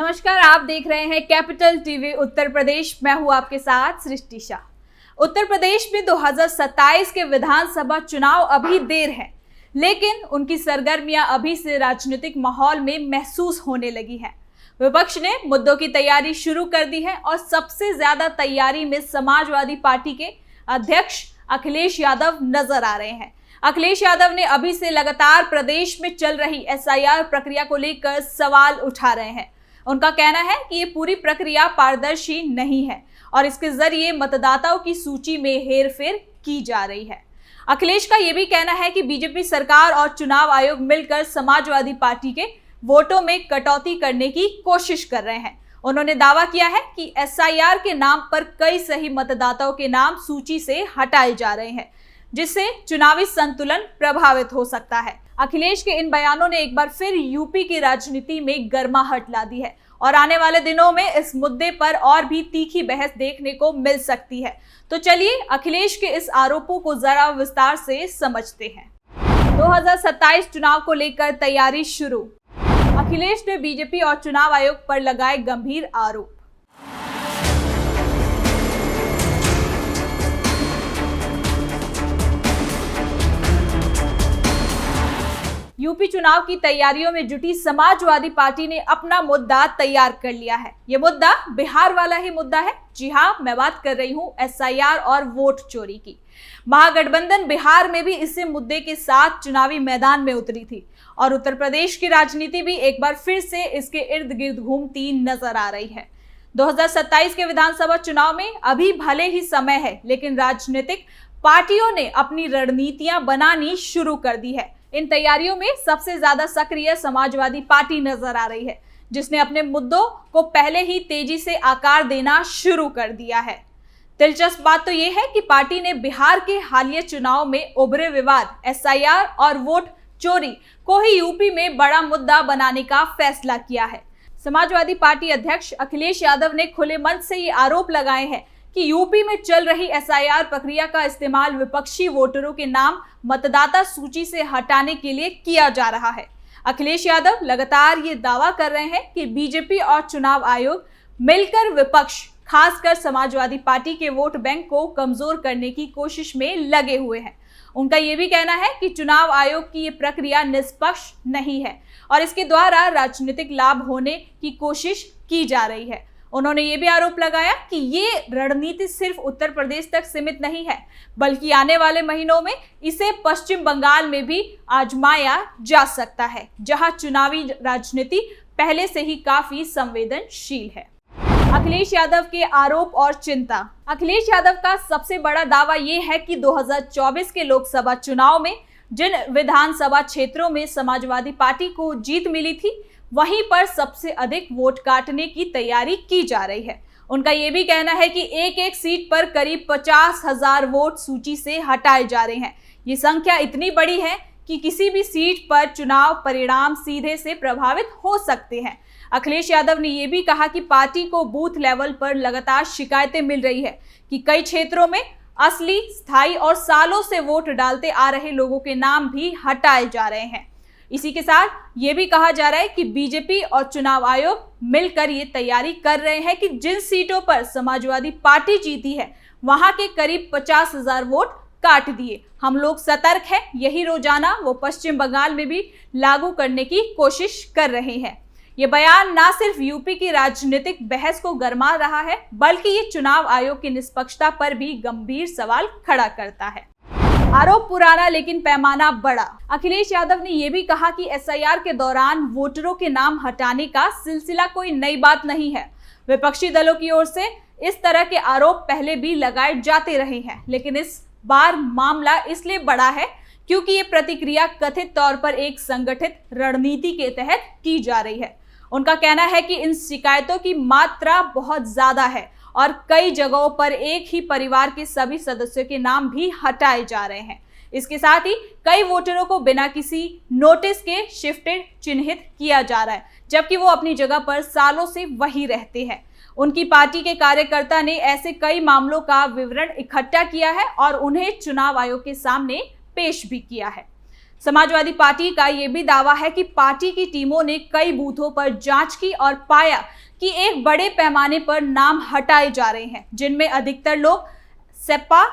नमस्कार, आप देख रहे हैं कैपिटल टीवी उत्तर प्रदेश। मैं हूं आपके साथ सृष्टि शाह। उत्तर प्रदेश में 2027 के विधानसभा चुनाव अभी देर है, लेकिन उनकी सरगर्मियां अभी से राजनीतिक माहौल में महसूस होने लगी है। विपक्ष ने मुद्दों की तैयारी शुरू कर दी है और सबसे ज्यादा तैयारी में समाजवादी पार्टी के अध्यक्ष अखिलेश यादव नजर आ रहे हैं। अखिलेश यादव ने अभी से लगातार प्रदेश में चल रही एसआईआर प्रक्रिया को लेकर सवाल उठा रहे हैं। उनका कहना है कि ये पूरी प्रक्रिया पारदर्शी नहीं है और इसके जरिए मतदाताओं की सूची में हेरफेर की जा रही है। अखिलेश का यह भी कहना है कि बीजेपी सरकार और चुनाव आयोग मिलकर समाजवादी पार्टी के वोटों में कटौती करने की कोशिश कर रहे हैं। उन्होंने दावा किया है कि एसआईआर के नाम पर कई सही मतदाताओं के नाम सूची से हटाए जा रहे हैं, जिससे चुनावी संतुलन प्रभावित हो सकता है। अखिलेश के इन बयानों ने एक बार फिर यूपी की राजनीति में गर्माहट ला दी है और आने वाले दिनों में इस मुद्दे पर और भी तीखी बहस देखने को मिल सकती है। तो चलिए अखिलेश के इस आरोपों को जरा विस्तार से समझते हैं। 2027 चुनाव को लेकर तैयारी शुरू। अखिलेश ने बीजेपी और चुनाव आयोग पर लगाए गंभीर आरोप। यूपी चुनाव की तैयारियों में जुटी समाजवादी पार्टी ने अपना मुद्दा तैयार कर लिया है। ये मुद्दा बिहार वाला ही मुद्दा है। जी हाँ, मैं बात कर रही हूँ एसआईआर और वोट चोरी की। महागठबंधन बिहार में भी इसी मुद्दे के साथ चुनावी मैदान में उतरी थी और उत्तर प्रदेश की राजनीति भी एक बार फिर से इसके इर्द गिर्द घूमती नजर आ रही है। 2027 के विधानसभा चुनाव में अभी भले ही समय है, लेकिन राजनीतिक पार्टियों ने अपनी रणनीतियां बनानी शुरू कर दी है। इन तैयारियों में सबसे ज्यादा सक्रिय समाजवादी पार्टी नजर आ रही है, जिसने अपने मुद्दों को पहले ही तेजी से आकार देना शुरू कर दिया है। दिलचस्प बात तो यह है कि पार्टी ने बिहार के हालिया चुनाव में उभरे विवाद एसआईआर और वोट चोरी को ही यूपी में बड़ा मुद्दा बनाने का फैसला किया है। समाजवादी पार्टी अध्यक्ष अखिलेश यादव ने खुले मन से ये आरोप लगाए हैं कि यूपी में चल रही एसआईआर प्रक्रिया का इस्तेमाल विपक्षी वोटरों के नाम मतदाता सूची से हटाने के लिए किया जा रहा है। अखिलेश यादव लगातार ये दावा कर रहे हैं कि बीजेपी और चुनाव आयोग मिलकर विपक्ष, खासकर समाजवादी पार्टी के वोट बैंक को कमजोर करने की कोशिश में लगे हुए हैं। उनका यह भी कहना है कि चुनाव आयोग की ये प्रक्रिया निष्पक्ष नहीं है और इसके द्वारा राजनीतिक लाभ होने की कोशिश की जा रही है। उन्होंने ये भी आरोप लगाया कि ये रणनीति सिर्फ उत्तर प्रदेश तक सीमित नहीं है, बल्कि आने वाले महीनों में इसे पश्चिम बंगाल में भी आजमाया जा सकता है, जहां चुनावी राजनीति पहले से ही काफी संवेदनशील है। अखिलेश यादव के आरोप और चिंता। अखिलेश यादव का सबसे बड़ा दावा यह है कि 2024 के लोकसभा चुनाव में जिन विधानसभा क्षेत्रों में समाजवादी पार्टी को जीत मिली थी, वहीं पर सबसे अधिक वोट काटने की तैयारी की जा रही है। उनका यह भी कहना है कि एक एक सीट पर करीब 50,000 वोट सूची से हटाए जा रहे हैं। ये संख्या इतनी बड़ी है कि किसी भी सीट पर चुनाव परिणाम सीधे से प्रभावित हो सकते हैं। अखिलेश यादव ने यह भी कहा कि पार्टी को बूथ लेवल पर लगातार शिकायतें मिल रही है कि कई क्षेत्रों में असली, स्थायी और सालों से वोट डालते आ रहे लोगों के नाम भी हटाए जा रहे हैं। इसी के साथ ये भी कहा जा रहा है कि बीजेपी और चुनाव आयोग मिलकर ये तैयारी कर रहे हैं कि जिन सीटों पर समाजवादी पार्टी जीती है, वहां के करीब 50,000 वोट काट दिए। हम लोग सतर्क हैं, यही रोजाना वो पश्चिम बंगाल में भी लागू करने की कोशिश कर रहे हैं। ये बयान ना सिर्फ यूपी की राजनीतिक बहस को गरमा रहा है, बल्कि ये चुनाव आयोग की निष्पक्षता पर भी गंभीर सवाल खड़ा करता है। आरोप पुराना लेकिन पैमाना बड़ा। अखिलेश यादव ने यह भी कहा कि एसआईआर के दौरान वोटरों के नाम हटाने का सिलसिला कोई नई बात नहीं है। विपक्षी दलों की ओर से इस तरह के आरोप पहले भी लगाए जाते रहे हैं, लेकिन इस बार मामला इसलिए बड़ा है क्योंकि ये प्रतिक्रिया कथित तौर पर एक संगठित रणनीति के तहत की जा रही है। उनका कहना है कि इन शिकायतों की मात्रा बहुत ज्यादा है और कई जगहों पर एक ही परिवार के सभी सदस्यों के नाम भी हटाए जा रहे हैं। इसके साथ ही कई वोटरों को बिना किसी नोटिस के शिफ्टेड चिन्हित किया जा रहा है, जबकि वो अपनी जगह पर सालों से वही रहते हैं। उनकी पार्टी के कार्यकर्ता ने ऐसे कई मामलों का विवरण इकट्ठा किया है और उन्हें चुनाव आयोग के सामने पेश भी किया है। समाजवादी पार्टी का यह भी दावा है कि पार्टी की टीमों ने कई बूथों पर जांच की और पाया कि एक बड़े पैमाने पर नाम हटाए जा रहे हैं, जिनमें अधिकतर लोग सपा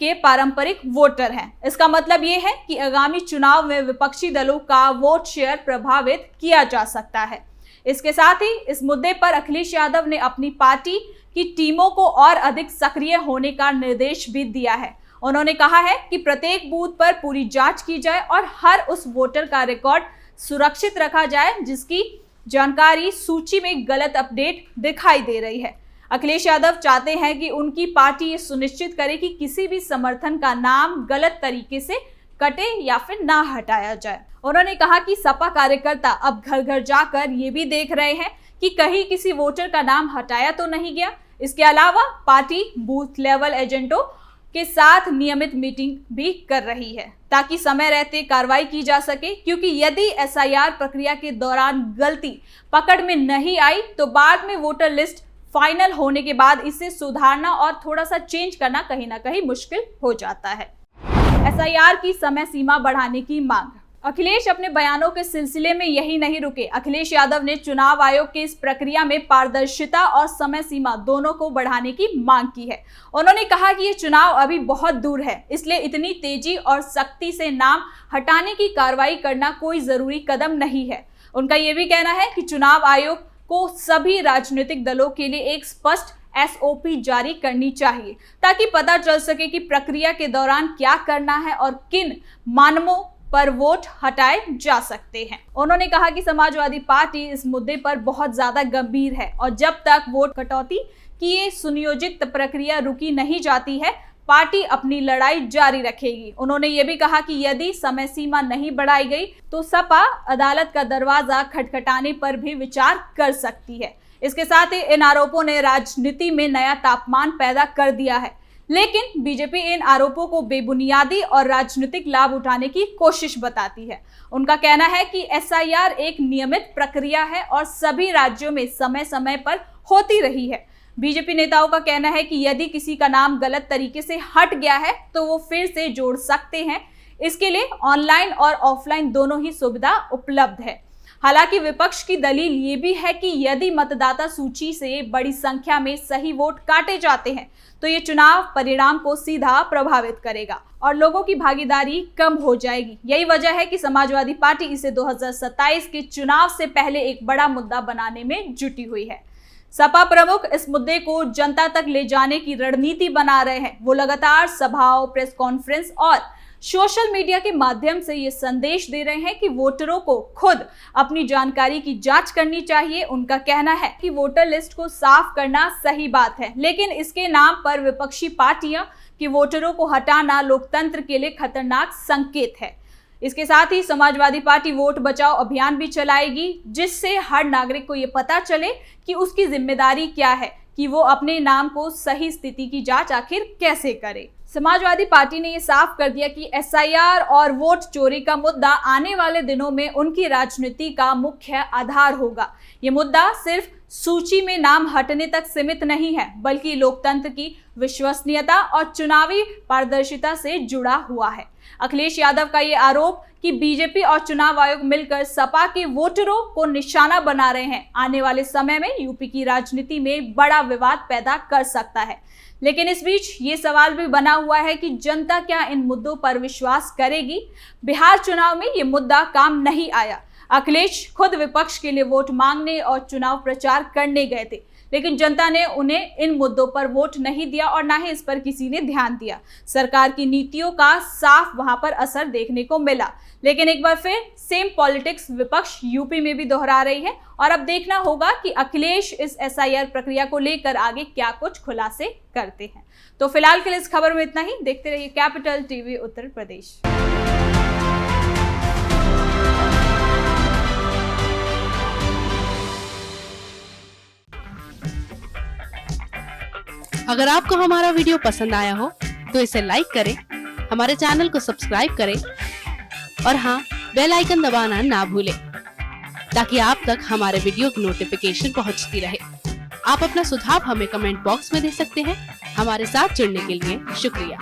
के पारंपरिक वोटर हैं। इसका मतलब ये है कि आगामी चुनाव में विपक्षी दलों का वोट शेयर प्रभावित किया जा सकता है। इसके साथ ही इस मुद्दे पर अखिलेश यादव ने अपनी पार्टी की टीमों को और अधिक सक्रिय होने का निर्देश भी दिया है। उन्होंने कहा है कि प्रत्येक बूथ पर पूरी जांच की जाए और हर उस वोटर का रिकॉर्ड सुरक्षित रखा जाए जिसकी जानकारी सूची में गलत अपडेट दिखाई दे रही है। अखिलेश यादव चाहते हैं कि उनकी पार्टी ये सुनिश्चित करे कि किसी भी समर्थन का नाम गलत तरीके से कटे या फिर ना हटाया जाए। उन्होंने कहा कि सपा कार्यकर्ता अब घर घर जाकर ये भी देख रहे हैं कि कहीं किसी वोटर का नाम हटाया तो नहीं गया। इसके अलावा पार्टी बूथ लेवल एजेंटों के साथ नियमित मीटिंग भी कर रही है ताकि समय रहते कार्रवाई की जा सके, क्योंकि यदि एसआईआर प्रक्रिया के दौरान गलती पकड़ में नहीं आई तो बाद में वोटर लिस्ट फाइनल होने के बाद इसे सुधारना और थोड़ा सा चेंज करना कहीं ना कहीं मुश्किल हो जाता है। एसआईआर की समय सीमा बढ़ाने की मांग। अखिलेश अपने बयानों के सिलसिले में यही नहीं रुके। अखिलेश यादव ने चुनाव आयोग के इस प्रक्रिया में पारदर्शिता और समय सीमा दोनों को बढ़ाने की मांग की है। उन्होंने कहा कि ये चुनाव अभी बहुत दूर है, इसलिए इतनी तेजी और सख्ती से नाम हटाने की कार्रवाई करना कोई जरूरी कदम नहीं है। उनका ये भी कहना है कि चुनाव आयोग को सभी राजनीतिक दलों के लिए एक स्पष्ट एसओपी जारी करनी चाहिए ताकि पता चल सके कि प्रक्रिया के दौरान क्या करना है और किन मानकों पर वोट हटाए जा सकते हैं। उन्होंने कहा कि समाजवादी पार्टी इस मुद्दे पर बहुत ज्यादा गंभीर है और जब तक वोट कटौती की ये सुनियोजित प्रक्रिया रुकी नहीं जाती है, पार्टी अपनी लड़ाई जारी रखेगी। उन्होंने ये भी कहा कि यदि समय सीमा नहीं बढ़ाई गई तो सपा अदालत का दरवाजा खटखटाने पर भी विचार कर सकती है। इसके साथ ही इन आरोपों ने राजनीति में नया तापमान पैदा कर दिया है, लेकिन बीजेपी इन आरोपों को बेबुनियादी और राजनीतिक लाभ उठाने की कोशिश बताती है। उनका कहना है कि एसआईआर एक नियमित प्रक्रिया है और सभी राज्यों में समय समय पर होती रही है। बीजेपी नेताओं का कहना है कि यदि किसी का नाम गलत तरीके से हट गया है तो वो फिर से जोड़ सकते हैं। इसके लिए ऑनलाइन और ऑफलाइन दोनों ही सुविधा उपलब्ध है। हालांकि विपक्ष की दलील ये भी है कि यदि मतदाता सूची से बड़ी संख्या में सही वोट काटे जाते हैं तो ये चुनाव परिणाम को सीधा प्रभावित करेगा और लोगों की भागीदारी कम हो जाएगी। यही वजह है कि समाजवादी पार्टी इसे 2027 के चुनाव से पहले एक बड़ा मुद्दा बनाने में जुटी हुई है। सपा प्रमुख इस मुद्दे को जनता तक ले जाने की रणनीति बना रहे हैं। वो लगातार सभाओं, प्रेस कॉन्फ्रेंस और सोशल मीडिया के माध्यम से ये संदेश दे रहे हैं कि वोटरों को खुद अपनी जानकारी की जांच करनी चाहिए। उनका कहना है कि वोटर लिस्ट को साफ करना सही बात है, लेकिन इसके नाम पर विपक्षी पार्टियां कि वोटरों को हटाना लोकतंत्र के लिए खतरनाक संकेत है। इसके साथ ही समाजवादी पार्टी वोट बचाओ अभियान भी चलाएगी, जिससे हर नागरिक को ये पता चले कि उसकी जिम्मेदारी क्या है कि वो अपने नाम को सही स्थिति की जांच आखिर कैसे करे। समाजवादी पार्टी ने ये साफ कर दिया कि एसआईआर और वोट चोरी का मुद्दा आने वाले दिनों में उनकी राजनीति का मुख्य आधार होगा। ये मुद्दा सिर्फ सूची में नाम हटने तक सीमित नहीं है, बल्कि लोकतंत्र की विश्वसनीयता और चुनावी पारदर्शिता से जुड़ा हुआ है। अखिलेश यादव का ये आरोप कि बीजेपी और चुनाव आयोग मिलकर सपा के वोटरों को निशाना बना रहे हैं, आने वाले समय में यूपी की राजनीति में बड़ा विवाद पैदा कर सकता है। लेकिन इस बीच ये सवाल भी बना हुआ है कि जनता क्या इन मुद्दों पर विश्वास करेगी। बिहार चुनाव में ये मुद्दा काम नहीं आया। अखिलेश खुद विपक्ष के लिए वोट मांगने और चुनाव प्रचार करने गए थे, लेकिन जनता ने उन्हें इन मुद्दों पर वोट नहीं दिया और ना ही इस पर किसी ने ध्यान दिया। सरकार की नीतियों का साफ वहां पर असर देखने को मिला। लेकिन एक बार फिर सेम पॉलिटिक्स विपक्ष यूपी में भी दोहरा रही है और अब देखना होगा कि अखिलेश इस एसआईआर प्रक्रिया को लेकर आगे क्या कुछ खुलासे करते हैं। तो फिलहाल के लिए इस खबर में इतना ही। देखते रहिए कैपिटल टीवी उत्तर प्रदेश। अगर आपको हमारा वीडियो पसंद आया हो तो इसे लाइक करें, हमारे चैनल को सब्सक्राइब करें और हाँ, बेल आइकन दबाना ना भूलें ताकि आप तक हमारे वीडियो की नोटिफिकेशन पहुंचती रहे। आप अपना सुझाव हमें कमेंट बॉक्स में दे सकते हैं। हमारे साथ जुड़ने के लिए शुक्रिया।